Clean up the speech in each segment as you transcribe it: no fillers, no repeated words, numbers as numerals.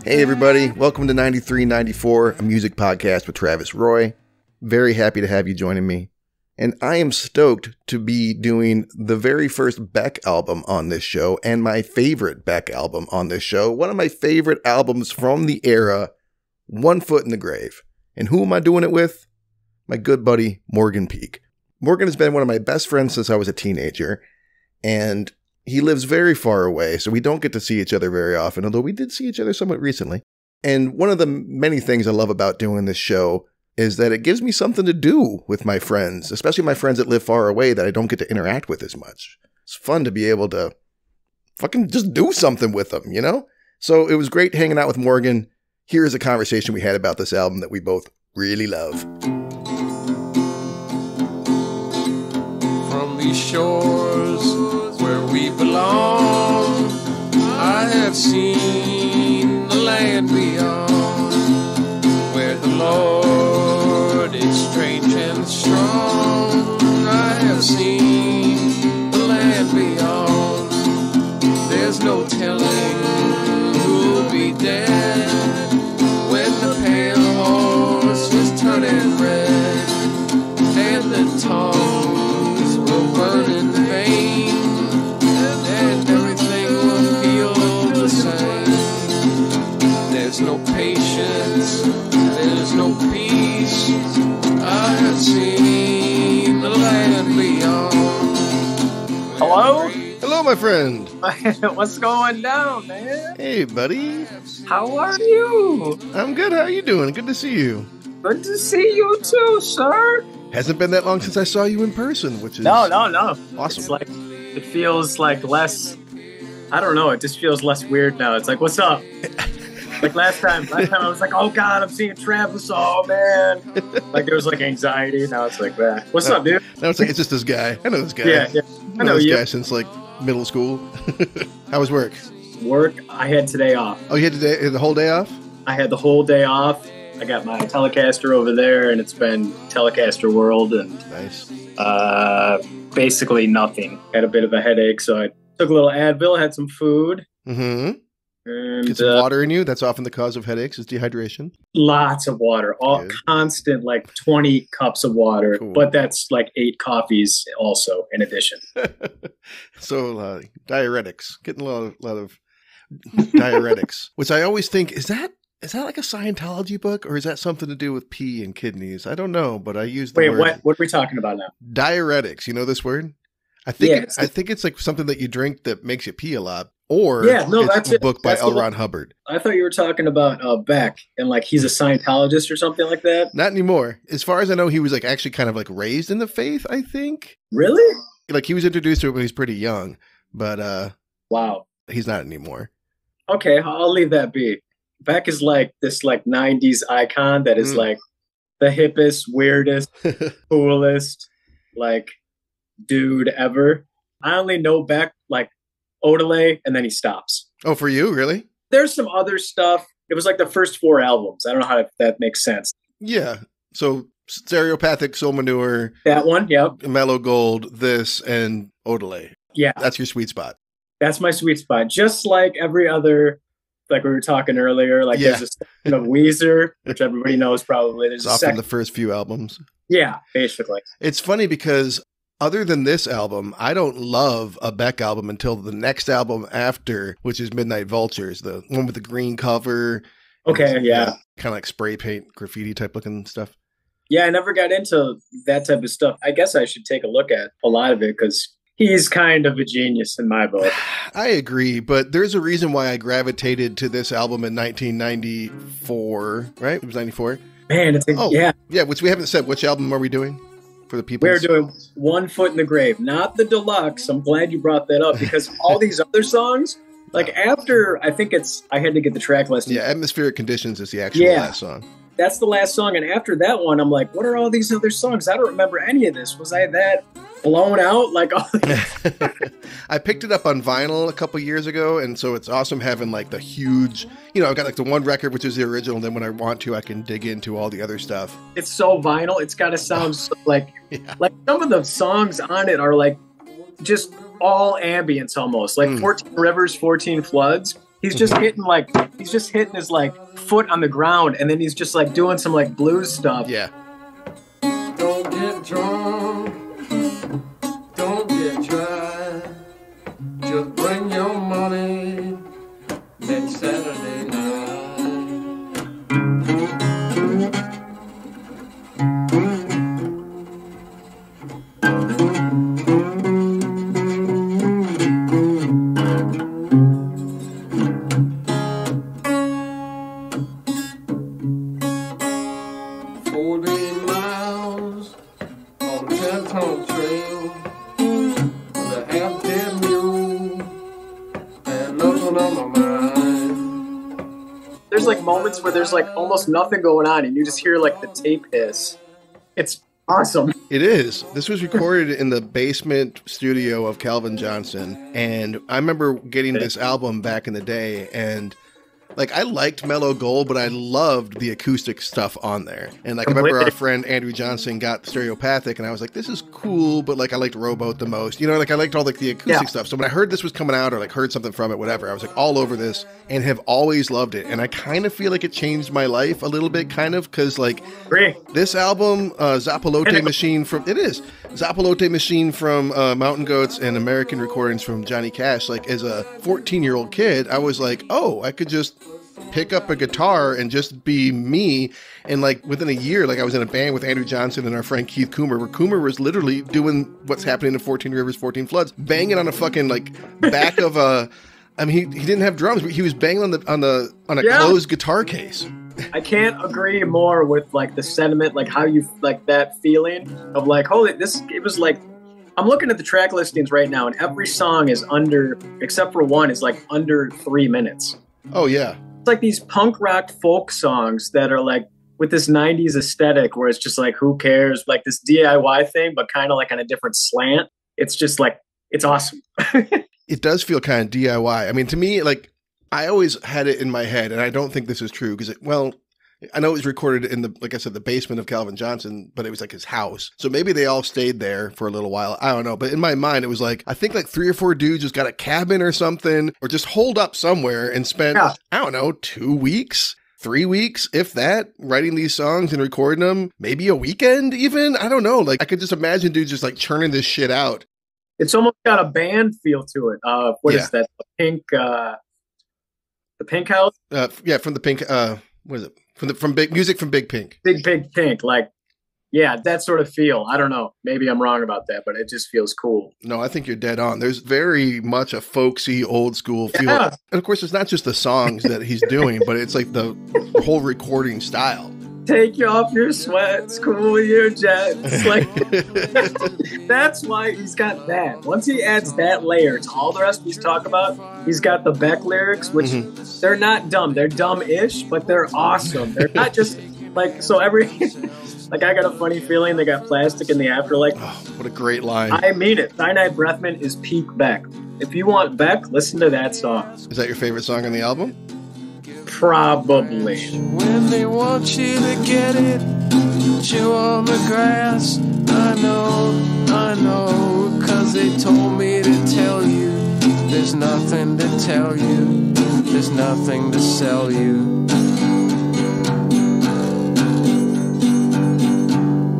Hey everybody, welcome to 9394, a music podcast with Travis Roy. Very happy to have you joining me. And I am stoked to be doing the very first Beck album on this show and my favorite Beck album on this show. One of my favorite albums from the era, One Foot in the Grave. And who am I doing it with? My good buddy, Morgan Peak. Morgan has been one of my best friends since I was a teenager, and he lives very far away, so we don't get to see each other very often, although we did see each other somewhat recently. And one of the many things I love about doing this show is that it gives me something to do with my friends, especially my friends that live far away that I don't get to interact with as much. It's fun to be able to fucking just do something with them, you know? So it was great hanging out with Morgan. Here is a conversation we had about this album that we both really love. From these shores where we belong, I have seen the land beyond, where the Lord is strange and strong. I have seen the land beyond. There's no telling who'll be dead when the pale horse is turning red, and the tongues will burn in vain, and everything will feel the same. There's no patience, there's no peace. I have seen the land beyond. Hello? Hello, my friend. What's going down, man? Hey, buddy. How are you? I'm good. How are you doing? Good to see you. Good to see you too, sir. Hasn't been that long since I saw you in person, which is No. awesome. It's like, it feels like less, I don't know, it just feels less weird now. It's like, what's up? Like last time I was like, oh God, I'm seeing Travis, oh man. Like there was like anxiety, now it's like, what's up, dude? Now it's like, it's just this guy. I know this guy. Yeah. I know this guy since like middle school. How was work? Work, I had today off. Oh, you had the whole day off? I had the whole day off. I got my Telecaster over there, and it's been Telecaster World, and Nice. Basically nothing. Had a bit of a headache, so I took a little Advil, had some food, Mm-hmm. and Get some water in you. That's often the cause of headaches, is dehydration. lots of water. All Good. constant, like 20 cups of water, Cool. but that's like 8 coffees also in addition. So diuretics. Getting a lot of diuretics, which I always think, is that like a Scientology book, or is that something to do with pee and kidneys? I don't know, but I use the Wait, word what are we talking about now? diuretics. You know this word? I think Yeah, I think it's like something that you drink that makes you pee a lot. Or Yeah, no, it's that's a it. book by That's the L. one. Ron Hubbard. I thought you were talking about Beck, and like he's a Scientologist or something like that. Not anymore. As far as I know, he was like actually kind of like raised in the faith, I think. Really? Like he was introduced to it when he was pretty young, but Wow. he's not anymore. Okay, I'll leave that be. Beck is like this like 90s icon that is like the hippest, weirdest, coolest like dude ever. I only know Beck like Odelay, and then he stops. Oh, for you? Really? There's some other stuff. It was like the first 4 albums. I don't know how that makes sense. Yeah. So Stereopathic, Soul Manure, That one, yep. Mellow Gold, this, and Odelay. Yeah, That's your sweet spot. that's my sweet spot. Just like every other, like we were talking earlier, like Yeah. there's a section of Weezer, which everybody knows probably. There's It's a often second. the first few albums. Yeah, basically. It's funny because other than this album, I don't love a Beck album until the next album after, which is Midnight Vultures, the one with the green cover. Okay, yeah. Kind of like spray paint, graffiti type looking stuff. Yeah, I never got into that type of stuff. I guess I should take a look at a lot of it because he's kind of a genius in my book. I agree, but there's a reason why I gravitated to this album in 1994, right? It was 94. Man, it's yeah. Yeah, which we haven't said. Which album are we doing for the people? We're doing One Foot in the Grave, not the deluxe. I'm glad you brought that up because all these other songs, like after, I think I had to get the track list. Yeah, Atmospheric Conditions is the actual last song. That's the last song. And after that one, I'm like, what are all these other songs? I don't remember any of this. Was I that blown out? Like, I picked it up on vinyl a couple years ago, and so it's awesome having like the huge, I've got like the one record, which is the original, and then when I want to, I can dig into all the other stuff. it's so vinyl. It's got to sound so, like some of the songs on it are like just all ambience almost. Like 14 Rivers, 14 Floods. he's just hitting his like foot on the ground, and then he's just like doing some like blues stuff. Yeah. Don't get drunk, don't get dry. Just bring your money next Saturday night. There's like moments where there's like almost nothing going on and you just hear like the tape hiss. It's awesome. It is. This was recorded in the basement studio of Calvin Johnson. And I remember getting this album back in the day, and like I liked Mellow Gold, but I loved the acoustic stuff on there. And like I remember our friend Andrew Johnson got Stereopathic, and I was like, this is cool, but like I liked Rowboat the most. You know, like I liked all like the acoustic stuff. So when I heard this was coming out, or like heard something from it, whatever, I was like all over this and have always loved it. And I kind of feel like it changed my life a little bit, kind of, because like this album, Zapalote Machine from Zapalote Machine from Mountain Goats and American Recordings from Johnny Cash. Like as a 14-year-old kid, I was like, oh, I could just pick up a guitar and just be me. And like within a year, like I was in a band with Andrew Johnson and our friend Keith Coomer, where Coomer was literally doing what's happening in 14 Rivers, 14 Floods, banging on a fucking like back of a, I mean, he didn't have drums, but he was banging on a closed guitar case. I can't agree more with like the sentiment, like how you like that feeling of like, holy, it was like, I'm looking at the track listings right now and every song is under, except for one, is like under 3 minutes. Oh yeah. It's like these punk rock folk songs that are like with this 90s aesthetic where it's just like, who cares? Like this DIY thing, but kind of like on a different slant. It's just like, it's awesome. It does feel kind of DIY. I mean, to me, like I always had it in my head, and I don't think this is true because I know it was recorded in the, like I said, the basement of Calvin Johnson, but it was like his house. So maybe they all stayed there for a little while. I don't know. But in my mind, it was like, I think like 3 or 4 dudes just got a cabin or something, or just holed up somewhere and spent, I don't know, 2 weeks, 3 weeks, if that, writing these songs and recording them. Maybe a weekend even. I don't know. Like I could just imagine dudes just like churning this shit out. It's almost got a band feel to it. What is that? The Pink House? From the Pink, what is it? From Big Music from Big Pink. Big Pink. Like, yeah, that sort of feel. I don't know. Maybe I'm wrong about that, but it just feels cool. No, I think you're dead on. There's very much a folksy, old school feel. Yeah. And of course, it's not just the songs that he's doing, but it's like the whole recording style. Take off your sweats, cool your jets. Like, that's why he's got that. Once he adds that layer to all the rest he's talking about, he's got the Beck lyrics, which they're not dumb. They're dumb-ish, but they're awesome. They're not just like, so every, like I got a funny feeling they got plastic in the afterlife. Oh, what a great line. I mean it. Cyanide Breathman is peak Beck. If you want Beck, listen to that song. Is that your favorite song on the album? Probably. When they want you to get it, chew on the grass. I know, 'cause they told me to tell you. There's nothing to tell you, there's nothing to sell you.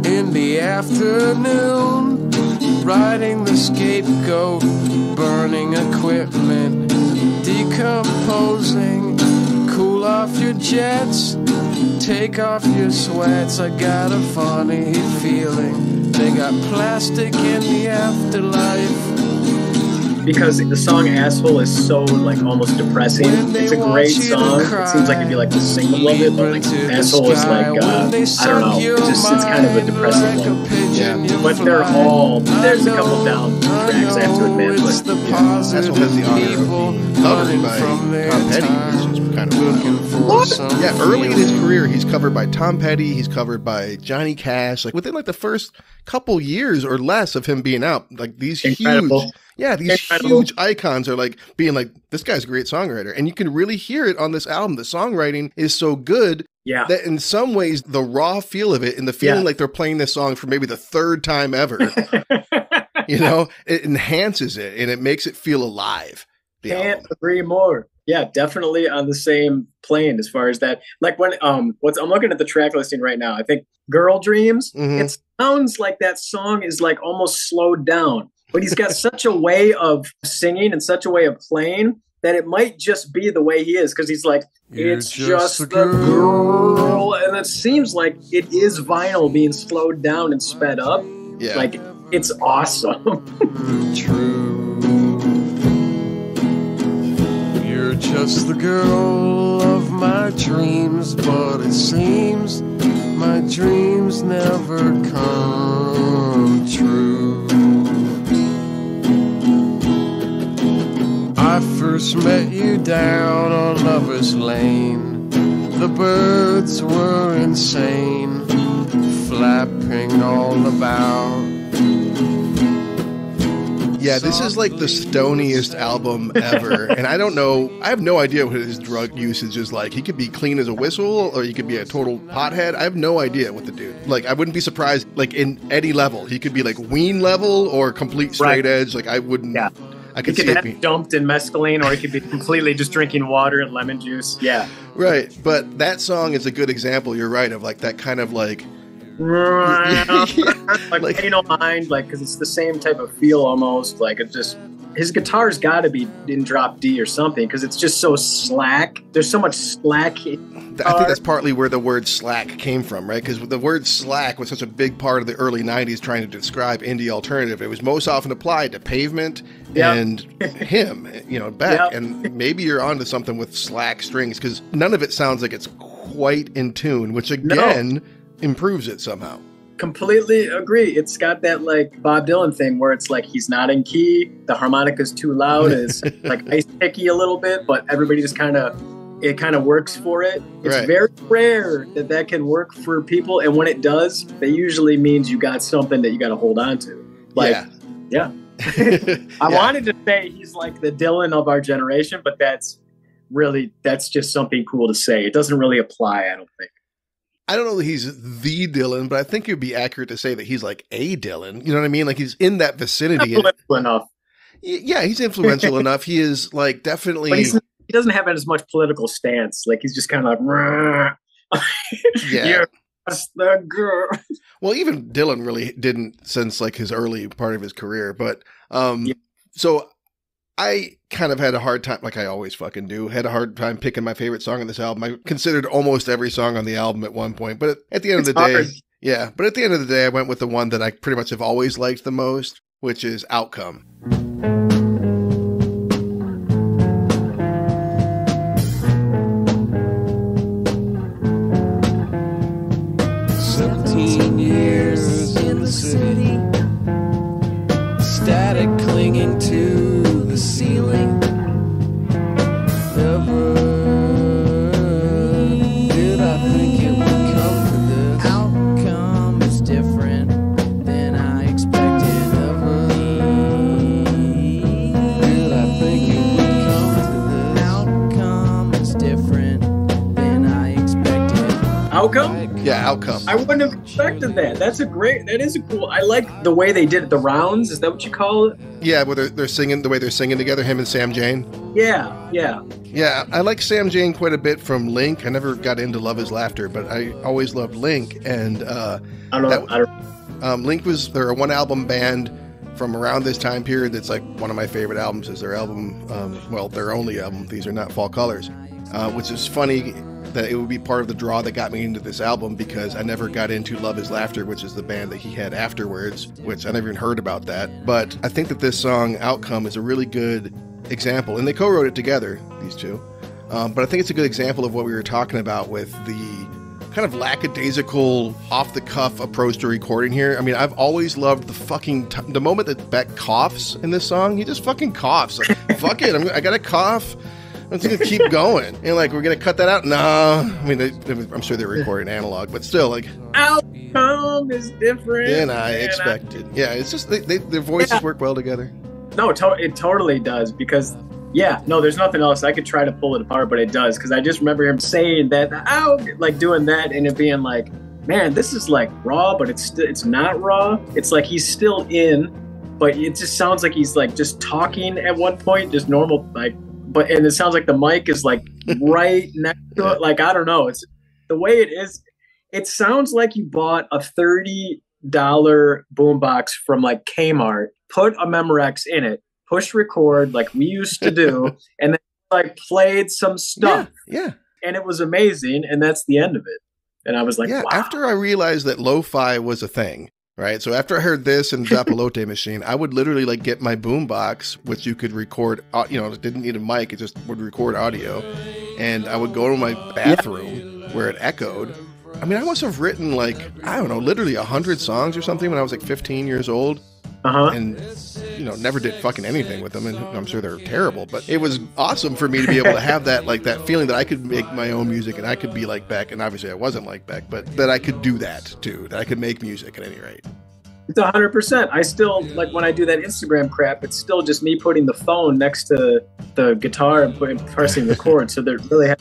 In the afternoon, riding the scapegoat, burning equipment, decomposing. Cool off your jets, take off your sweats. I got a funny feeling they got plastic in the afterlife. Because the song Asshole is so like almost depressing. It's a great song. It seems like it'd be like the single of it, but like Asshole is like I don't know. It's kind of a depressing one. Yeah. But there's a couple down tracks I have to admit. But Asshole has the honor covered by Tom Petty, which is kind of wild. Yeah, early in his career, he's covered by Tom Petty. He's covered by Johnny Cash. Like within like the first couple years or less of him being out, like these huge icons are like being like, this guy's a great songwriter. And you can really hear it on this album. The songwriting is so good that in some ways the raw feel of it and the feeling like they're playing this song for maybe the 3rd time ever, you know, it enhances it and it makes it feel alive. Can't agree more. Yeah, definitely on the same plane as far as that. Like when what's I'm looking at the track listing right now. I think Girl Dreams, it sounds like that song is like almost slowed down. But he's got such a way of singing and such a way of playing that it might just be the way he is, because he's like, it's just the girl. And it seems like it is vinyl being slowed down and sped up. Yeah. Like, it's awesome. True. You're just the girl of my dreams, but it seems my dreams never come true. I first met you down on Lover's Lane. The birds were insane, flapping all about. Yeah, this is like the stoniest album ever. And I don't know, I have no idea what his drug usage is like. He could be clean as a whistle, or he could be a total pothead. I have no idea what the dude. Like, I wouldn't be surprised, like, in any level. He could be like Ween level or complete straight edge. Like, I wouldn't. Yeah. I could see it dumped in mescaline, or he could be completely just drinking water and lemon juice. Yeah. Right. But that song is a good example, you're right, of like that kind of like like pay no mind, like, because it's the same type of feel almost. Like, it just, his guitar's got to be in drop D or something, because it's just so slack. There's so much slack. I think that's partly where the word slack came from, right? Because the word slack was such a big part of the early 90s trying to describe indie alternative. It was most often applied to Pavement and him, you know, Beck. And maybe you're onto something with slack strings, because none of it sounds like it's quite in tune, which again improves it somehow. Completely agree. It's got that like Bob Dylan thing where it's like he's not in key, the harmonica's too loud, it's like ice picky a little bit, but everybody just kind of works for it. It's very rare that can work for people, and when it does, that usually means you got something that you got to hold on to. Like, I wanted to say he's like the Dylan of our generation, but that's just something cool to say. It doesn't really apply, I don't think. I don't know that he's the Dylan, but I think it would be accurate to say that he's like a Dylan. You know what I mean? Like, he's in that vicinity. Influential enough. Yeah, he's influential enough. He is like definitely. But he doesn't have as much political stance. Like, he's just kind of like, you're just the girl. Well, even Dylan really didn't since like his early part of his career. But so I kind of had a hard time, like I always fucking do, had a hard time picking my favorite song on this album. I considered almost every song on the album at one point, but at the end of the day, but at the end of the day, I went with the one that I pretty much have always liked the most, which is Outcome. Years in the city, static clinging to the ceiling. Never did I think it would come to this. Outcome is different than I expected. Never did I think it would come to this. Outcome is different than I expected. Outcome? Yeah, Outcome. I wouldn't have expected that. That is a cool. I like the way they did it. The rounds, is that what you call it? Yeah, where they're singing, the way they're singing together, him and Sam Jane. Yeah. Yeah, I like Sam Jane quite a bit from Link. I never got into Love Is Laughter, but I always loved Link. And Link they're a one-album band from around this time period. That's like one of my favorite albums is their album, their only album, These Are Not Fall Colors, which is funny that it would be part of the draw that got me into this album, because I never got into Love Is Laughter, which is the band that he had afterwards, which I never even heard about that. But I think that this song, Outcome, is a really good example, and they co-wrote it together, these two. But I think it's a good example of what we were talking about with the kind of lackadaisical, off-the-cuff approach to recording here. I mean, I've always loved the moment that Beck coughs in this song. He just fucking coughs. Like, fuck it, I got to cough. I'm just gonna keep going, and like, we're gonna cut that out. No, I mean, I'm sure they're recording analog, but still, like, Outcome is different than I expected. Yeah, it's just their voices work well together. No, it totally does, because there's nothing else. I could try to pull it apart, but it does, because I just remember him saying that, like doing that, and it being like, man, this is like raw, but it's not raw. It's like he's still in, but it just sounds like he's like just talking at one point, just normal, like but and it sounds like the mic is like right next to it. Like I don't know. It's the way it is. It sounds like you bought a $30 boombox from like Kmart, put a Memorex in it, push record like we used to do, and then like played some stuff. Yeah. And it was amazing. And that's the end of it. And I was like, yeah, wow. After I realized that lo-fi was a thing, right? So after I heard this and Zapalote machine, I would literally like get my boombox, which you could record, it didn't need a mic. It just would record audio. And I would go to my bathroom where it echoed. I mean, I must have written like, I don't know, literally 100 songs or something when I was like 15 years old. And, never did fucking anything with them. And I'm sure they're terrible, but it was awesome for me to be able to have that, like that feeling that I could make my own music and I could be like Beck. And obviously I wasn't like Beck, but that I could do that too, that I could make music at any rate. It's 100%. I still, like when I do that Instagram crap, it's still just me putting the phone next to the guitar and pressing record. So they're really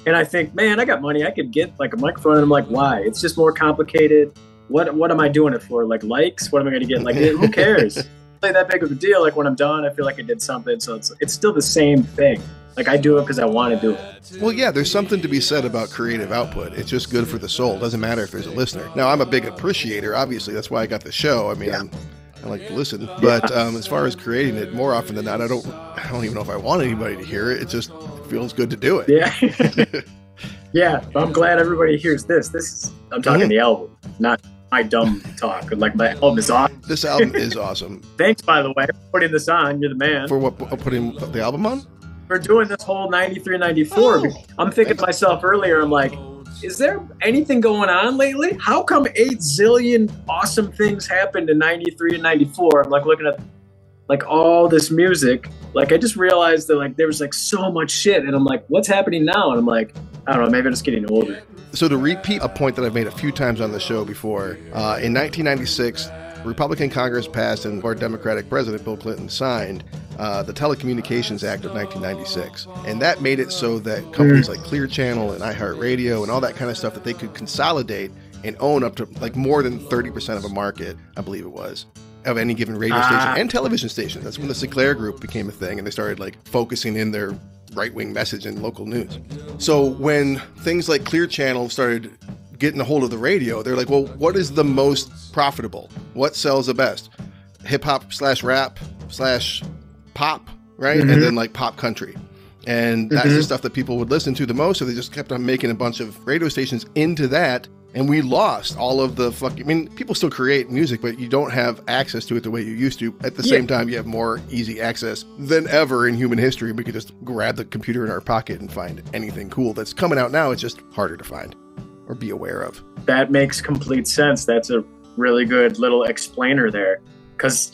and I think, man, I got money. I could get like a microphone. And I'm like, why? It's just more complicated. What am I doing it for? Like likes? What am I going to get? Like, who cares? Play that big of a deal. Like when I'm done, I feel like I did something. So it's still the same thing. Like I do it because I want to do it. Well, yeah, there's something to be said about creative output. It's just good for the soul. It doesn't matter if there's a listener. Now, I'm a big appreciator. Obviously, that's why I got the show. I mean, I like to listen. But as far as creating it, more often than not, I don't even know if I want anybody to hear it. It just feels good to do it. Yeah. Yeah, I'm glad everybody hears this. I'm talking the album, not my dumb talk. Like my album is awesome. This album is awesome. Thanks, by the way, for putting this on. You're the man. For what? Putting the album on? For doing this whole 93, 94. I'm thinking to myself earlier, I'm like, is there anything going on lately? How come 8 zillion awesome things happened in 93 and 94? I'm like looking at like all this music. Like I just realized that like there was like so much shit. And I'm like, what's happening now? And I'm like, I don't know, maybe I'm just getting older. So to repeat a point that I've made a few times on the show before, in 1996, Republican Congress passed and our Democratic President Bill Clinton signed the Telecommunications Act of 1996. And that made it so that companies like Clear Channel and iHeartRadio and all that kind of stuff, that they could consolidate and own up to like more than 30% of a market, I believe it was, of any given radio station and television station. That's when the Sinclair Group became a thing and they started like focusing in their right-wing message in local news. So when things like Clear Channel started getting a hold of the radio, they're like, well, what is the most profitable? What sells the best? Hip-hop/rap/pop, right? And then like pop country. And that's the stuff that people would listen to the most. So they just kept on making a bunch of radio stations into that. And we lost all of the people still create music, but you don't have access to it the way you used to. At the same time, you have more easy access than ever in human history. We could just grab the computer in our pocket and find anything cool that's coming out now. It's just harder to find or be aware of. That makes complete sense. That's a really good little explainer there. Because,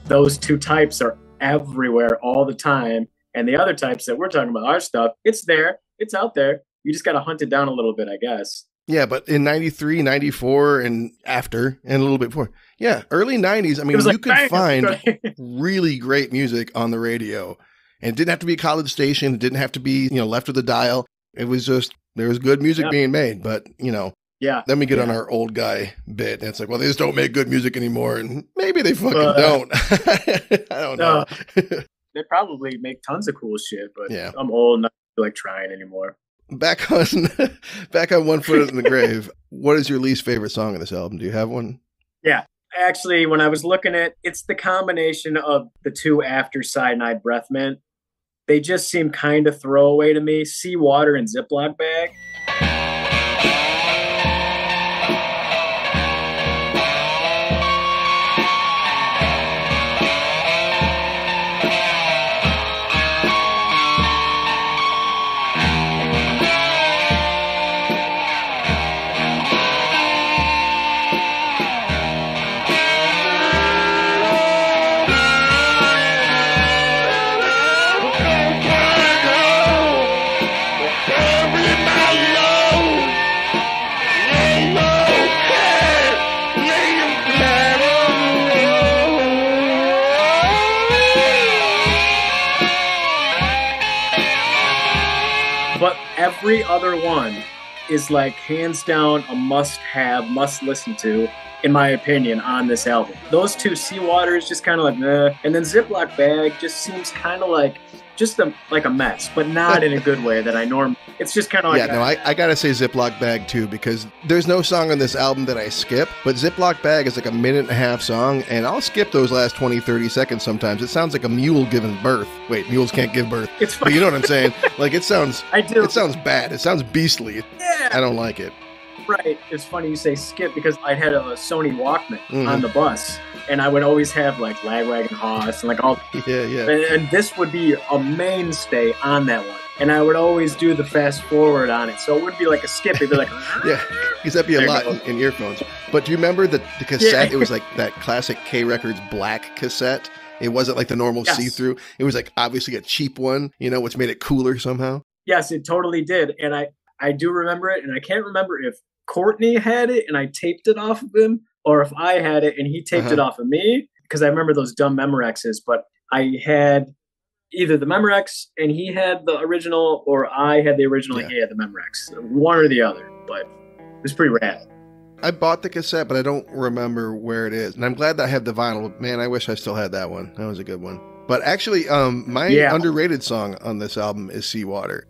those two types are everywhere all the time. And the other types that we're talking about, our stuff, it's there. It's out there. You just got to hunt it down a little bit, I guess. Yeah, but in 93, 94, and after, and a little bit before. Yeah, early 90s, I mean, you could find really great music on the radio. And it didn't have to be a college station. It didn't have to be, left of the dial. It was just, there was good music being made. But, then we get on our old guy bit. And it's like, well, they just don't make good music anymore. And maybe they fucking don't. I don't know. They probably make tons of cool shit, but I'm old and I don't feel like trying anymore. Back on One Foot in the Grave, what is your least favorite song on this album? Do you have one? Yeah. Actually, when I was looking at it's the combination of the two after Cyanide Breath Mint. They just seem kind of throwaway to me. Seawater and Ziploc Bag. Every other one is like hands down a must-have, must-listen to. in my opinion, on this album. Those two, Seawater is just kind of like, meh. And then Ziploc Bag just seems kind of like like a mess, but not in a good way that I normally. It's just kind of like. Yeah, I gotta say Ziploc Bag too, because there's no song on this album that I skip, but Ziploc Bag is like a 1.5-minute song, and I'll skip those last 20, 30 seconds sometimes. It sounds like a mule giving birth. Wait, mules can't give birth. It's but you know what I'm saying? Like it sounds. I do. It sounds bad. It sounds beastly. Yeah. I don't like it. Right. It's funny you say skip because I had a Sony Walkman on the bus, and I would always have like Lagwagon Hoss and like all. Yeah. And this would be a mainstay on that one. And I would always do the fast forward on it. So it wouldn't be like a skip. It'd be like, yeah, because that'd be a lot in earphones. But do you remember the cassette? Yeah. It was like that classic K Records black cassette. It wasn't like the normal see-through. It was like obviously a cheap one, which made it cooler somehow. Yes, it totally did. And I do remember it. And I can't remember if Courtney had it and I taped it off of him, or if I had it and he taped it off of me, because I remember those dumb Memorexes. But I had either the Memorex and he had the original, or I had the original and he had the Memorex. One or the other, but it was pretty rad. I bought the cassette, but I don't remember where it is. And I'm glad that I have the vinyl. Man, I wish I still had that one. That was a good one. But actually, my underrated song on this album is Seawater.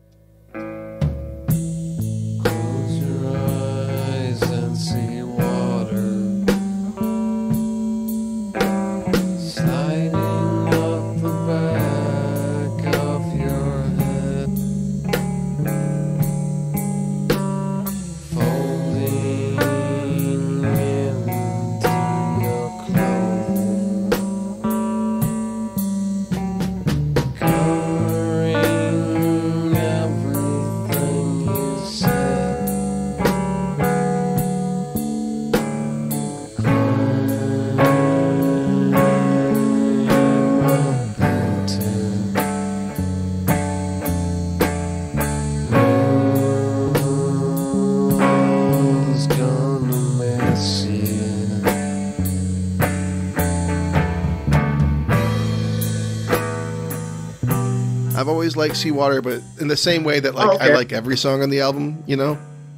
I've always liked Seawater, but in the same way that I like every song on the album,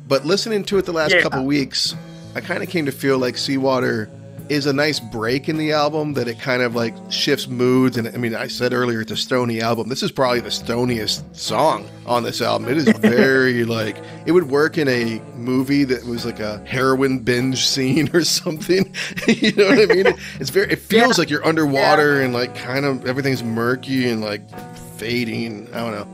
But listening to it the last couple weeks, I kind of came to feel like Seawater is a nice break in the album, that it kind of like shifts moods. And I mean, I said earlier it's a stony album. This is probably the stoniest song on this album. It is very it would work in a movie that was like a heroin binge scene or something. You know what I mean? It feels like you're underwater and like kind of everything's murky and like fading. I don't know.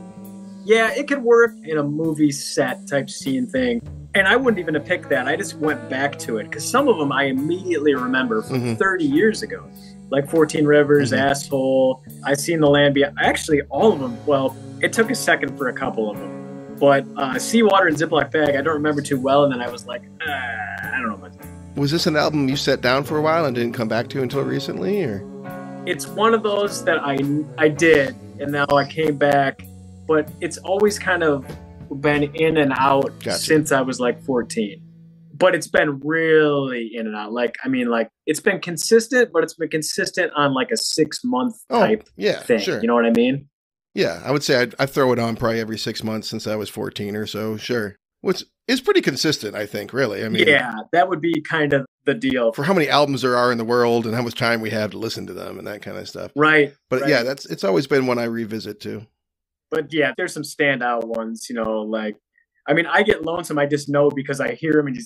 Yeah, it could work in a movie set type scene thing. And I wouldn't even have picked that. I just went back to it because some of them I immediately remember from 30 years ago. Like 14 Rivers, Asshole, I Seen the Land Beyond. Actually, all of them. Well, it took a second for a couple of them. But Seawater and Ziploc Bag, I don't remember too well. And then I was like, I don't know about that. Was this an album you set down for a while and didn't come back to until recently? Or it's one of those that I did. And now I came back. But it's always kind of been in and out since I was like 14. But it's been really in and out. It's been consistent, but it's been consistent on like a 6-month type thing. Sure. You know what I mean? Yeah, I would say I throw it on probably every 6 months since I was 14 or so. Sure. Which is pretty consistent, I think, really. I mean, yeah, that would be kind of the deal. For how many albums there are in the world and how much time we have to listen to them and that kind of stuff. Right. But yeah, it's always been one I revisit too. But yeah, there's some standout ones, I get lonesome. I just know because I hear him and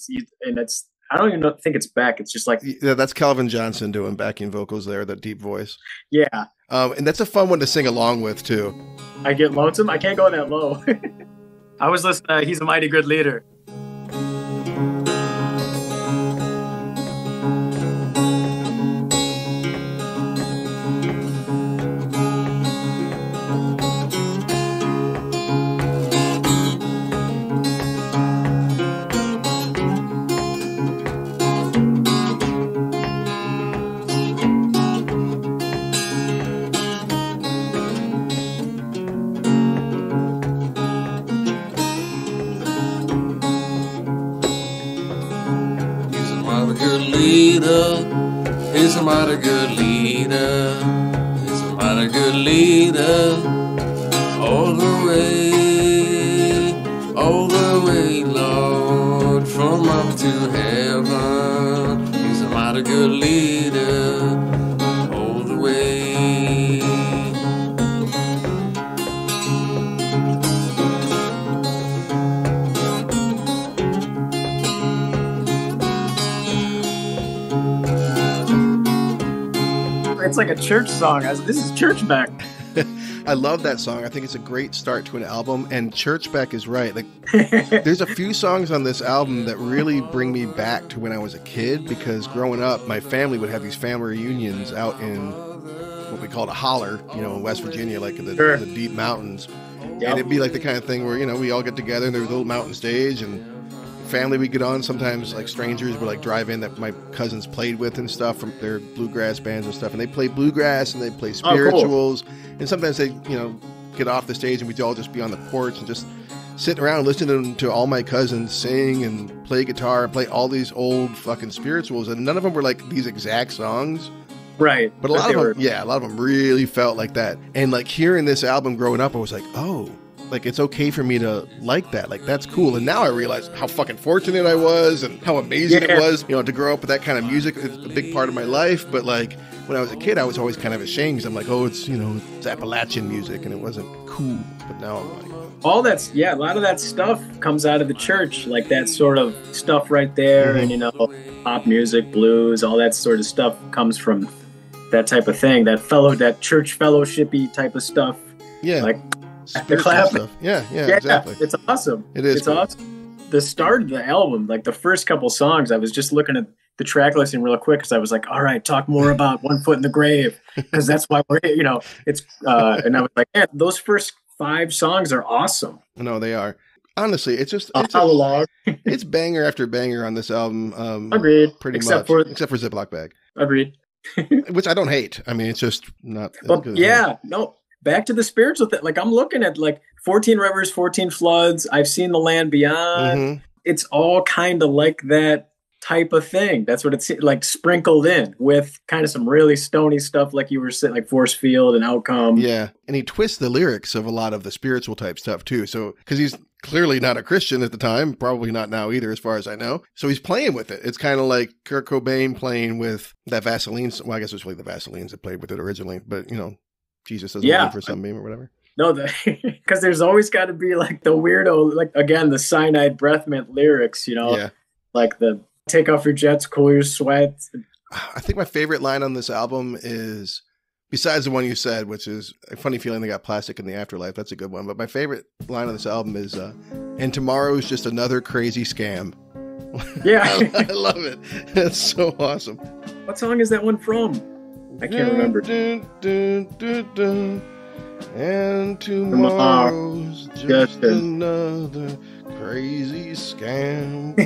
it's, I don't even think it's Beck. It's just like, yeah, that's Calvin Johnson doing backing vocals there, that deep voice. Yeah. And that's a fun one to sing along with too. I get lonesome. I can't go that low. I was listening to He's a Mighty Good Leader. He's a mighty good leader. He's a mighty good leader. All the way, Lord, from up to heaven. He's a not a good leader all the way. It's like a church song. This is Church Beck. I love that song. I think it's a great start to an album. And Church Beck is right. Like, there's a few songs on this album that really bring me back to when I was a kid, because growing up, my family would have these family reunions out in what we called a holler, in West Virginia, like in the deep mountains. Yep. And it'd be like the kind of thing where, we all get together and there's a little mountain stage, and family would get on. Sometimes like strangers would like drive in that my cousins played with and stuff from their bluegrass bands and stuff, and they play bluegrass and they play spirituals. Oh, cool. And sometimes they get off the stage and we'd all just be on the porch and just sitting around listening to all my cousins sing and play guitar and play all these old fucking spirituals, and none of them were like these exact songs, right? But a lot of them really felt like that. And like hearing this album growing up, I was like, oh, like, it's okay for me to like that. Like, that's cool. And now I realize how fucking fortunate I was and how amazing it was, to grow up with that kind of music. It's a big part of my life. But, like, when I was a kid, I was always kind of ashamed. I'm like, oh, it's, it's Appalachian music, and it wasn't cool. But now I'm like... a lot of that stuff comes out of the church. Like, that sort of stuff right there. Mm-hmm. And, pop music, blues, all that sort of stuff comes from that type of thing. That church fellowship-y type of stuff. Yeah. Like... the clap stuff. Yeah, exactly. It's awesome. It is. It's cool. Awesome. The start of the album, like the first couple songs, I was just looking at the track listing real quick because I was like, all right, talk more about One Foot in the Grave, because that's why we're, it's, and I was like, yeah, those first 5 songs are awesome. No, they are. Honestly, it's just, it's banger after banger on this album. Agreed. Pretty much. Except for Ziploc Bag. Agreed. Which I don't hate. I mean, it's just not. No. Back to the spiritual thing. Like, I'm looking at like 14 Rivers, 14 Floods. I've seen The Land Beyond. Mm-hmm. It's all kind of like that type of thing. That's what it's like, sprinkled in with kind of some really stony stuff, like you were saying, like Force Field and Outcome. Yeah. And he twists the lyrics of a lot of the spiritual type stuff too. So, because he's clearly not a Christian at the time, probably not now either, as far as I know. So he's playing with it. It's kind of like Kurt Cobain playing with that Vaseline. Well, I guess it was really the Vaselines that played with it originally, but Jesus doesn't live for some meme or whatever. No, because there's always got to be like the weirdo, like, again, the cyanide breath mint lyrics, like the take off your jets, cool your sweat. I think my favorite line on this album is, besides the one you said, which is a funny feeling they got plastic in the afterlife. That's a good one. But my favorite line on this album is, and tomorrow's just another crazy scam. Yeah. I love it. That's so awesome. What song is that one from? I can't remember. And tomorrow's just another crazy scam.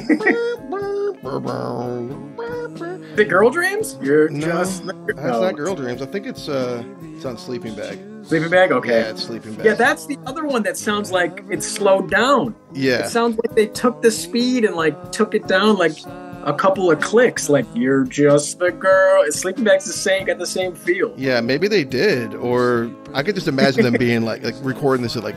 The Girl Dreams? That's not Girl Dreams. I think it's on Sleeping Bag. Sleeping Bag? Okay. Yeah, it's Sleeping Bag. Yeah, that's the other one that sounds like it's slowed down. Yeah. It sounds like they took the speed and like took it down like a couple of clicks, like you're just the girl. Sleeping Bag's got the same feel. Yeah, maybe they did, or I could just imagine them being like recording this at like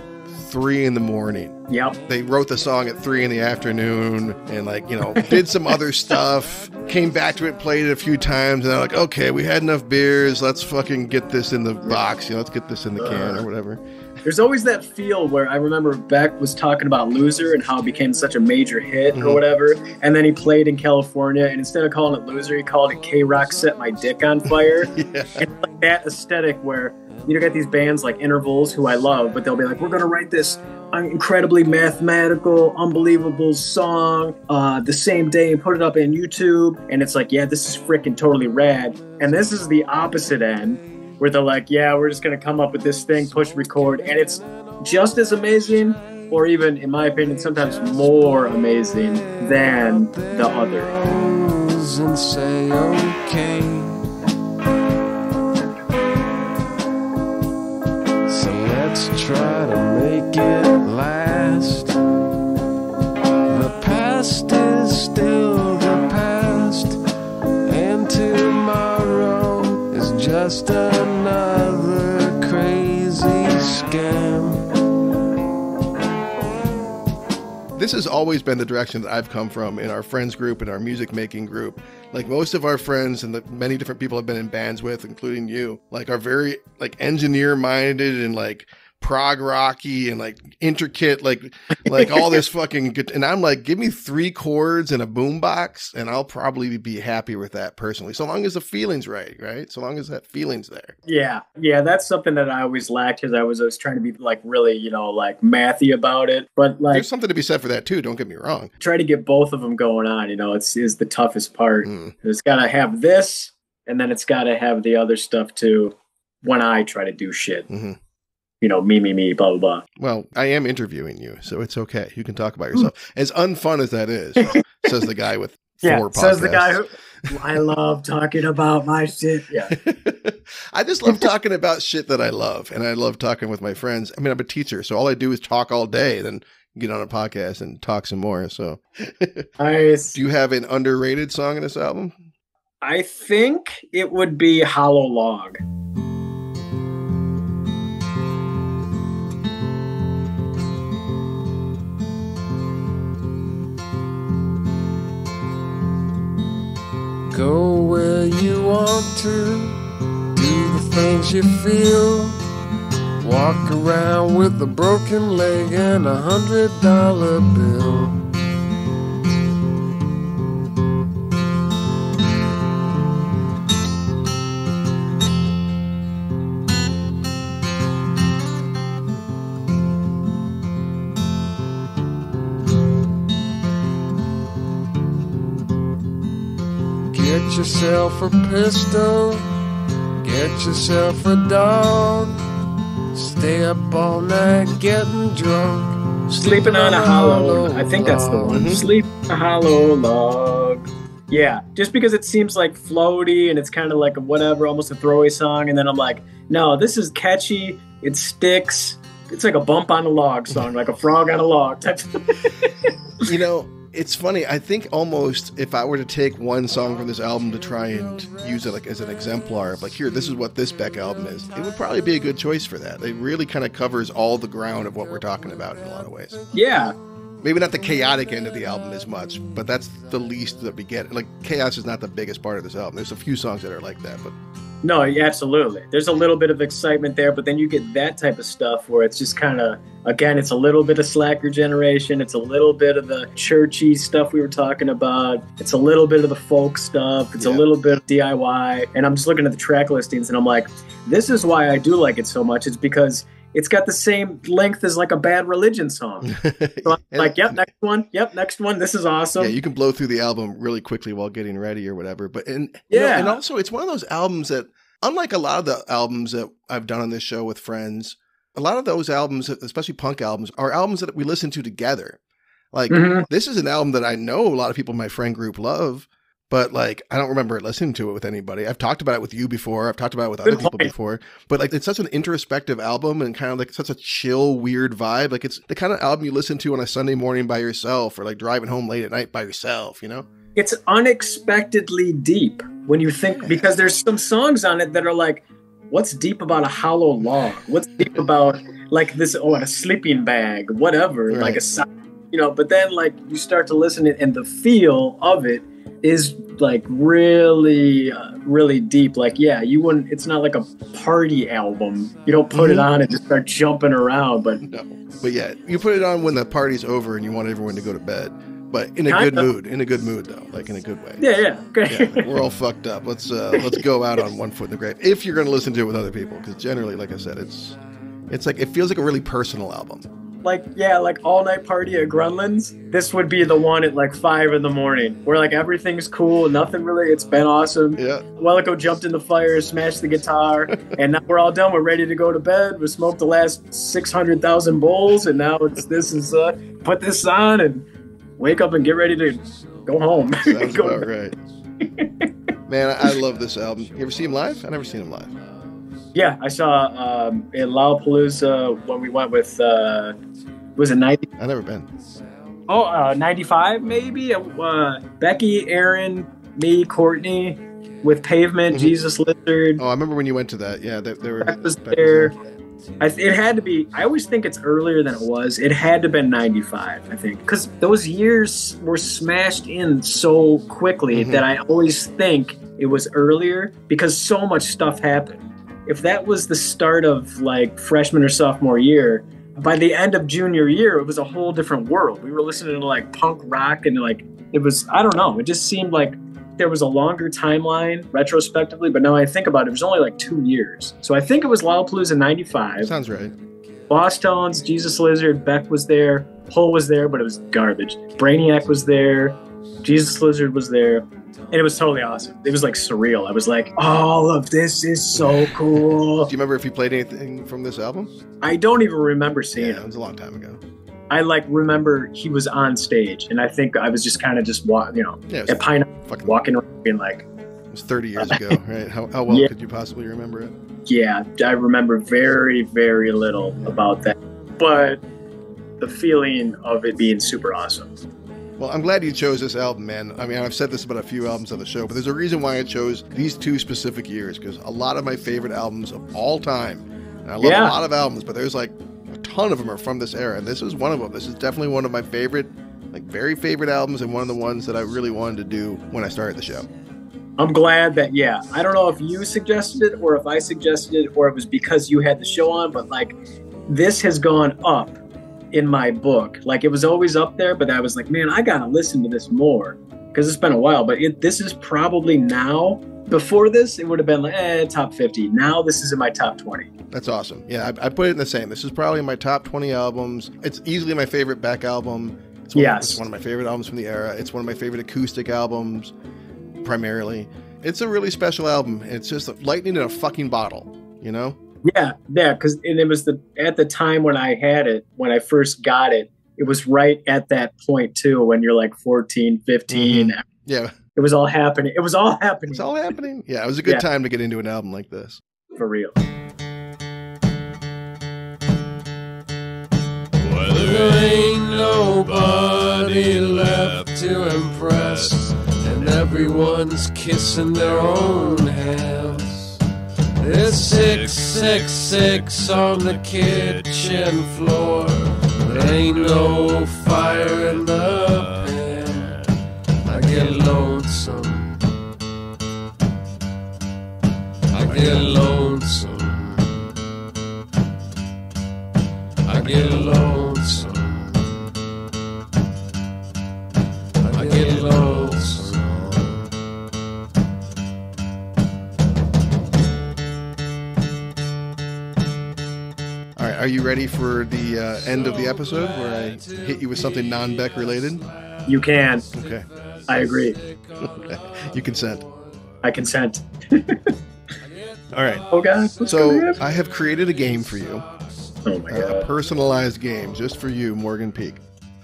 3 a.m. Yep. They wrote the song at 3 p.m. and did some other stuff, came back to it, played it a few times, and they're like, okay, we had enough beers, let's fucking get this in the box, let's get this in the can or whatever. There's always that feel where I remember Beck was talking about Loser and how it became such a major hit or whatever. And then he played in California, and instead of calling it Loser, he called it K-Rock Set My Dick on Fire. Yeah. And like that aesthetic where you got these bands like Intervals, who I love, but they'll be like, we're going to write this incredibly mathematical, unbelievable song the same day and put it up on YouTube. And it's like, yeah, this is freaking totally rad. And this is the opposite end, where they're like, yeah, we're just going to come up with this thing, push record, and it's just as amazing, or even, in my opinion, sometimes more amazing than the other. And say, okay. So let's try to make it last. The past is still the past, and tomorrow is just another crazy scam. This has always been the direction that I've come from in our friends group and our music making group. Like most of our friends and the many different people I've been in bands with, including you, like are very like engineer minded and like prog rocky and like intricate, like all this fucking good. And I'm like, give me 3 chords and a boombox and I'll probably be happy with that personally. So long as the feeling's right? So long as that feeling's there. Yeah. That's something that I always lacked because I was always trying to be like really, like mathy about it. But like, there's something to be said for that too. Don't get me wrong. Try to get both of them going on, is the toughest part. It's got to have this and then it's got to have the other stuff too when I try to do shit. Mm-hmm. Me, blah, blah, blah. Well, I am interviewing you, so it's okay. You can talk about yourself. As unfun as that is, says the guy with 4 podcasts. Says the guy who, I love talking about my shit. Yeah. I just love talking about shit that I love, and I love talking with my friends. I mean, I'm a teacher, so all I do is talk all day, then get on a podcast and talk some more. So, nice. Do you have an underrated song in this album? I think it would be Hollow Log. Go where you want to, do the things you feel. Walk around with a broken leg and $100 bill. Get yourself a pistol, get yourself a dog, stay up all night getting drunk, sleeping on a hollow. I think that's the one. Mm-hmm. Sleep on a hollow log. Yeah, just because it seems like floaty and it's kind of like a whatever, almost a throwaway song, and then I'm like, no, this is catchy. It sticks. It's like a bump on a log song, like a frog on a log type. It's funny. I think almost if I were to take one song from this album to try and use it like as an exemplar of like, here, this is what this Beck album is, it would probably be a good choice for that. It really kind of covers all the ground of what we're talking about in a lot of ways. Yeah. Maybe not the chaotic end of the album as much, but that's the least that we get. Like, chaos is not the biggest part of this album. There's a few songs that are like that, but... No, absolutely. There's a little bit of excitement there, but then you get that type of stuff where it's just kind of, again, it's a little bit of Slacker Generation. It's a little bit of the churchy stuff we were talking about. It's a little bit of the folk stuff. It's a little bit of DIY. And I'm just looking at the track listings and I'm like, this is why I do like it so much. It's because it's got the same length as like a Bad Religion song. So I'm like, yep, next one. Yep, next one. This is awesome. Yeah, you can blow through the album really quickly while getting ready or whatever. But and also it's one of those albums that, unlike a lot of the albums that I've done on this show with friends, a lot of those albums, especially punk albums, are albums that we listen to together. Like, this is an album that I know a lot of people in my friend group love, but like, I don't remember listening to it with anybody. I've talked about it with you before. I've talked about it with other people before, but like, it's such an introspective album and kind of like such a chill, weird vibe. Like, it's the kind of album you listen to on a Sunday morning by yourself or like driving home late at night by yourself, It's unexpectedly deep when you think, because there's some songs on it that are like, what's deep about a hollow log? What's deep about like this, a sleeping bag, whatever, right. Like a, but then like you start to listen to it and the feel of it is like really, really deep. Like, it's not like a party album. You don't put it on and just start jumping around, but no. But yeah, you put it on when the party's over and you want everyone to go to bed. But in a good mood. In a good mood, though. Like, in a good way. Yeah. Okay. Yeah, we're all fucked up. Let's go out on one foot in the grave. If you're going to listen to it with other people. Because generally, like I said, it's like, it feels like a really personal album. Like all night party at Grunland's. This would be the one at like 5 a.m, where like everything's cool, nothing really. It's been awesome. Yeah. Wellico jumped in the fire, smashed the guitar, and now we're all done. We're ready to go to bed. We smoked the last 600,000 bowls, and now put this on and wake up and get ready to go home. Sounds about right. Man, I love this album. You ever see him live? I never seen him live. Yeah, I saw in Lollapalooza when we went with, was it 90? I've never been. 95 maybe? Becky, Aaron, me, Courtney, with Pavement, Jesus Lizard. Oh, I remember when you went to that. Yeah, they were. Beck was there. It had to be. I always think it's earlier than it was. It had to have been 95, I think, because those years were smashed in so quickly that I always think it was earlier because so much stuff happened. If that was the start of like freshman or sophomore year, by the end of junior year, it was a whole different world. We were listening to like punk rock and like it was, I don't know, it just seemed like there was a longer timeline retrospectively, but now I think about it, it was only like 2 years. So I think it was Lollapalooza 95. Sounds right. Boss Tones, Jesus Lizard, Beck was there, Hole was there, but it was garbage. Brainiac was there, Jesus Lizard was there, and it was totally awesome. It was like surreal. I was like, all of this is so cool. Do you remember if you played anything from this album? I don't even remember seeing it. It was a long time ago. I like remember he was on stage, and I think I was just kind of just at Pine walking around being like, it was 30 years ago, right? How well could you possibly remember it? Yeah, I remember very, very little about that, but the feeling of it being super awesome. Well, I'm glad you chose this album, man. I mean, I've said this about a few albums on the show, but there's a reason why I chose these 2 specific years, because a lot of my favorite albums of all time, and I love a lot of albums, but there's like a ton of them are from this era, and this is one of them. This is definitely one of my favorite, like very favorite albums, and one of the ones that I really wanted to do when I started the show. I'm glad that, I don't know if you suggested it or if I suggested it or it was because you had the show on, but like this has gone up in my book. Like it was always up there, but I was like, man, I gotta listen to this more because it's been a while, but this is probably now. Before this, it would have been like, top 50. Now this is in my top 20. That's awesome. Yeah, I put it in the same. This is probably in my top 20 albums. It's easily my favorite Beck album. It's one of my favorite albums from the era. It's one of my favorite acoustic albums, primarily. It's a really special album. It's just lightning in a fucking bottle, you know? Yeah, because it was at the time when I had it, when I first got it, it was right at that point too, when you're like 14, 15. Mm-hmm. Yeah. It was all happening. It's all happening. Yeah, it was a good time to get into an album like this. For real. Well, there ain't nobody left to impress, and everyone's kissing their own hands. There's 666 on the kitchen floor. There ain't no fire in the pan. I get lonesome. I get lonesome. I get lonesome. I get lonesome. All right, are you ready for the end of the episode where I hit you with something non-Beck related? You can. Okay. I agree. Okay. You consent. I consent. All right. Oh, God. So I have created a game for you. Oh, my God. A personalized game just for you, Morgan Peak.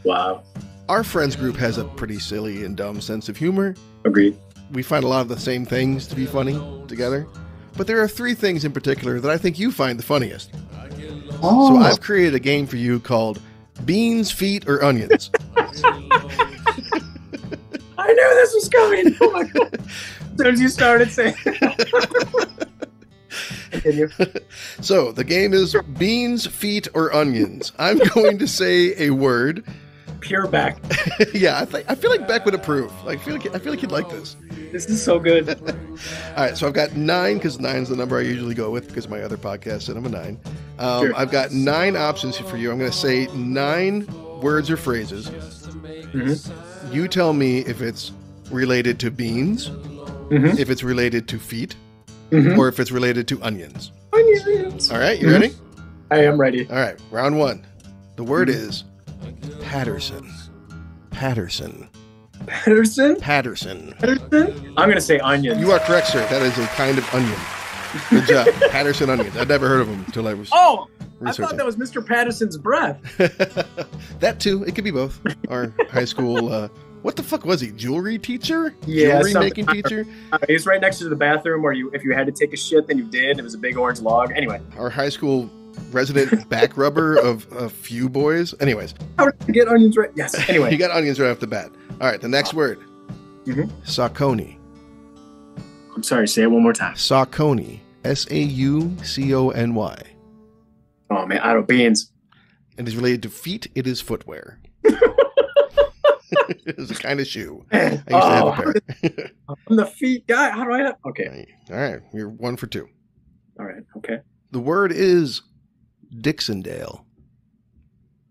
Wow. Our friends group has a pretty silly and dumb sense of humor. Agreed. We find a lot of the same things to be funny together. But there are 3 things in particular that I think you find the funniest. Oh. So I've created a game for you called Beans, Feet, or Onions. I knew this was coming. Oh, my God. As soon as you started saying Continue. So the game is Beans, Feet, or Onions. I'm going to say a word. Pure Beck. Yeah, I feel like Beck would approve. I feel like he'd like this. This is so good. All right, so I've got 9 because 9 is the number I usually go with because my other podcast said I'm a 9. Sure. I've got 9 options for you. I'm going to say 9 words or phrases. Mm-hmm. You tell me if it's related to beans, if it's related to feet, or if it's related to onions. Onions. All right, you ready? I am ready. All right, round 1. The word is Patterson. Patterson. Patterson? Patterson. Patterson? I'm going to say onions. You are correct, sir. That is a kind of onion. Good job. Patterson onions. I'd never heard of them until I was researching. I thought that was Mr. Patterson's breath. That too. It could be both. Our high school, what the fuck was he? Jewelry teacher? Yeah. Jewelry making teacher? He was right next to the bathroom where if you had to take a shit, then you did. It was a big orange log. Anyway. Our high school resident back rubber of a few boys. Anyways. How did I get onions right? Yes. Anyway. You got onions right off the bat. All right, the next word. Saucony. I'm sorry, say it one more time. Saucony. Saucony. Oh man, I don't beans. And is related to feet. It is footwear. It's a kind of shoe. I used to have a pair. I'm the feet guy. How do I have? Okay. All right. You're 1 for 2. All right. Okay. The word is Dixondale.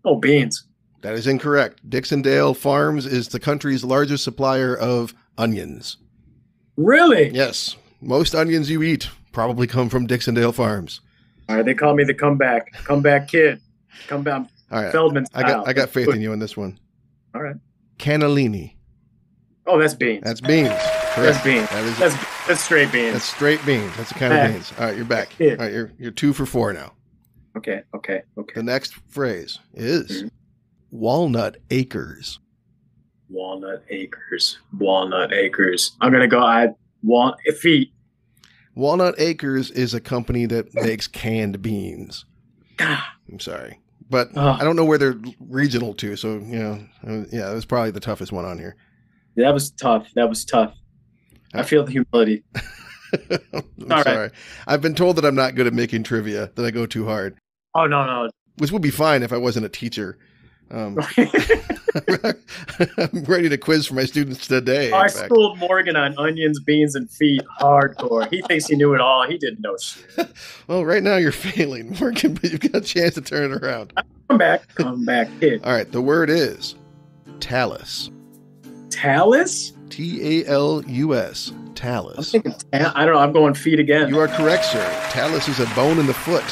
Oh, beans. That is incorrect. Dixondale Farms is the country's largest supplier of onions. Really? Yes. Most onions you eat probably come from Dixondale Farms. All right. They call me the comeback kid. Comeback. All right. Feldman style. I got faith in you on this one. All right. Cannellini. Oh, that's beans. That's beans. That's Correct. beans. That's straight beans. That's straight beans. That's the kind of beans. All right, you're back. All right, you're 2 for 4 now. Okay. The next phrase is Walnut Acres. Walnut Acres. I'm gonna go. Feet. Walnut Acres is a company that makes canned beans. I'm sorry, but I don't know where they're regional to. So that was probably the toughest one on here. That was tough. I feel the humility. I'm sorry. Right. I've been told that I'm not good at making trivia, that I go too hard. Oh, no. Which would be fine if I wasn't a teacher. I'm ready to quiz for my students today. I schooled Morgan on onions, beans, and feet hardcore. He thinks he knew it all. He didn't know shit. Well, right now you're failing, Morgan, but you've got a chance to turn it around. Come back, kid. All right, the word is talus. Talus? Talus. Talus. I'm thinking, I don't know. I'm going feet again. You are correct, sir. Talus is a bone in the foot.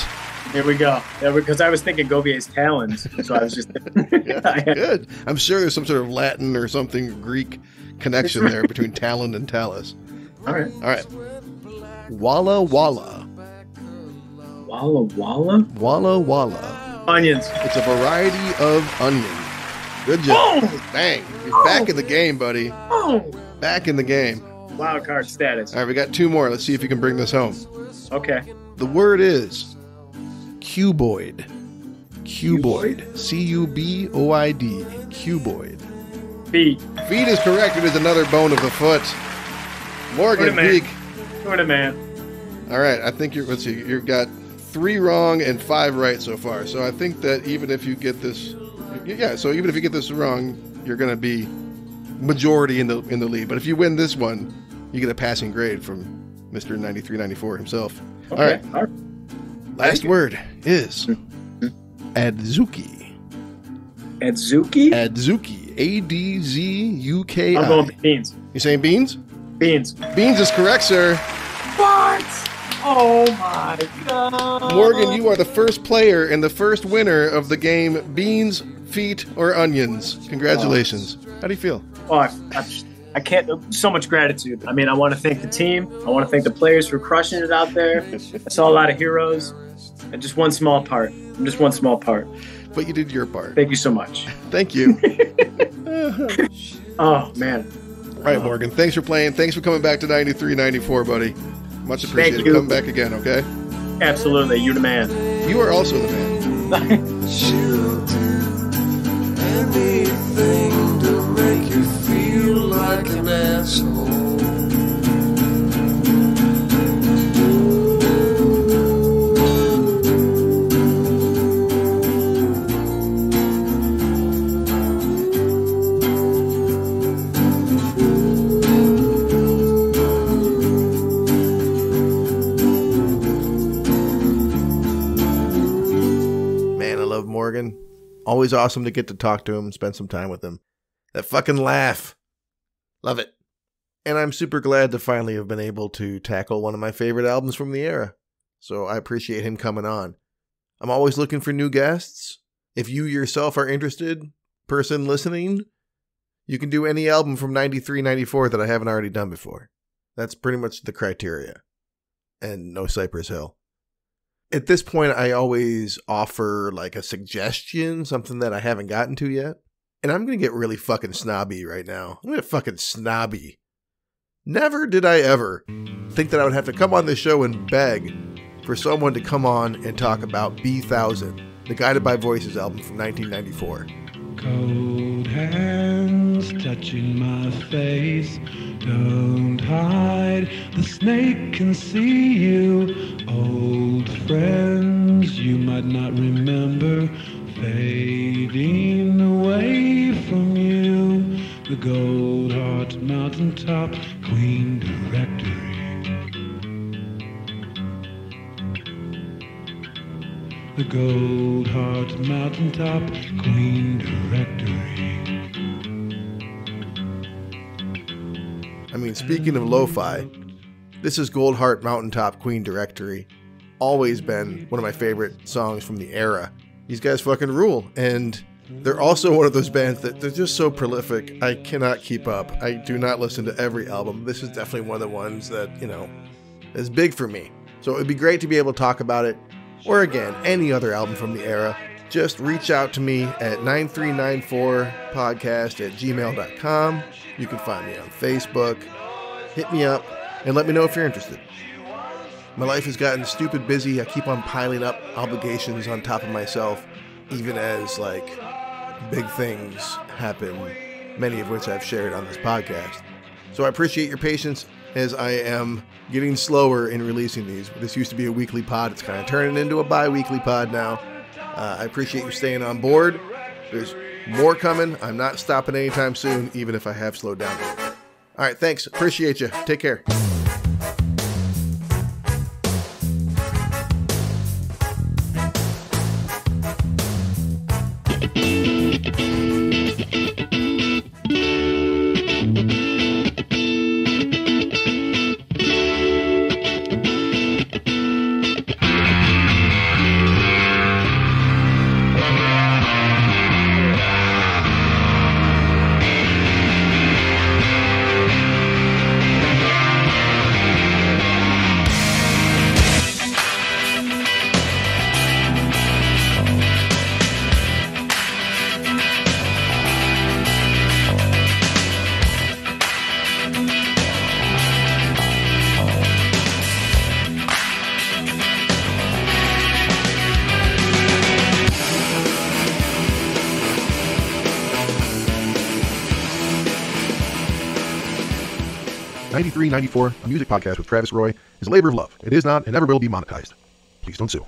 Here we go. Because I was thinking Govier's talons, so I was just. Good. I'm sure there's some sort of Latin or something Greek connection there between talon and talus. All right. Walla Walla. Walla Walla? Walla Walla. Onions. It's a variety of onion. Good job. Oh! Bang. You're back in the game, buddy. Oh! Back in the game. Wild card status. All right, we got 2 more. Let's see if you can bring this home. Okay. The word is cuboid. Cuboid. Cuboid. Cuboid. Feet. Feet is correct. It is another bone of the foot. Morgan Peak. What a man. All right, I think you've got 3 wrong and 5 right so far. So I think that even if you get this, even if you get this wrong, you're going to be majority in the lead. But if you win this one, you get a passing grade from Mr. 9394 himself. Okay. All right. Last word is adzuki. Adzuki? Adzuki. Adzuki. I'm going beans. You saying beans? Beans. Beans is correct, sir. What? Oh my God. Morgan, you are the first player and the first winner of the game Beans, Feet, or Onions. Congratulations. How do you feel? Oh, I can't. So much gratitude. I mean, I want to thank the team. I want to thank the players for crushing it out there. I saw a lot of heroes. And just one small part. I'm just one small part. But you did your part. Thank you so much. Thank you. Oh, man. All right, Morgan. Thanks for playing. Thanks for coming back to 93-94, buddy. Much appreciated. Come back again, okay? Absolutely. You're the man. You are also the man. She'll do anything to make you feel like an asshole. Morgan. Always awesome to get to talk to him, spend some time with him. That fucking laugh. Love it. And I'm super glad to finally have been able to tackle one of my favorite albums from the era. So I appreciate him coming on. I'm always looking for new guests. If you yourself are interested, person listening, you can do any album from 93, 94 that I haven't already done before. That's pretty much the criteria. And no Cypress Hill. At this point, I always offer like a suggestion, something that I haven't gotten to yet. And I'm going to get really fucking snobby right now. I'm going to fucking snobby. Never did I ever think that I would have to come on this show and beg for someone to come on and talk about B1000, the Guided by Voices album from 1994. Cold hands touching my face. Don't hide, the snake can see you. Old friends you might might not remember fading away from you. The Gold Heart Mountaintop Queen Directory. The Gold Heart Mountaintop Queen Directory. I mean, speaking of lo-fi, this is Gold Heart Mountaintop Queen Directory. Always been one of my favorite songs from the era. These guys fucking rule. And they're also one of those bands that they're just so prolific. I cannot keep up. I do not listen to every album. This is definitely one of the ones that, is big for me. So it would be great to be able to talk about it. Or again, any other album from the era. Just reach out to me at 9394podcast@gmail.com. You can find me on Facebook. Hit me up and let me know if you're interested. My life has gotten stupid busy. I keep on piling up obligations on top of myself, even as big things happen, many of which I've shared on this podcast. So I appreciate your patience as I am getting slower in releasing these. This used to be a weekly pod. It's kind of turning into a bi-weekly pod now. I appreciate you staying on board. There's more coming. I'm not stopping anytime soon, even if I have slowed down a little bit. All right, thanks. Appreciate you. Take care. '93.94, a music podcast with Travis Roy, is a labor of love. It is not and never will be monetized. Please don't sue.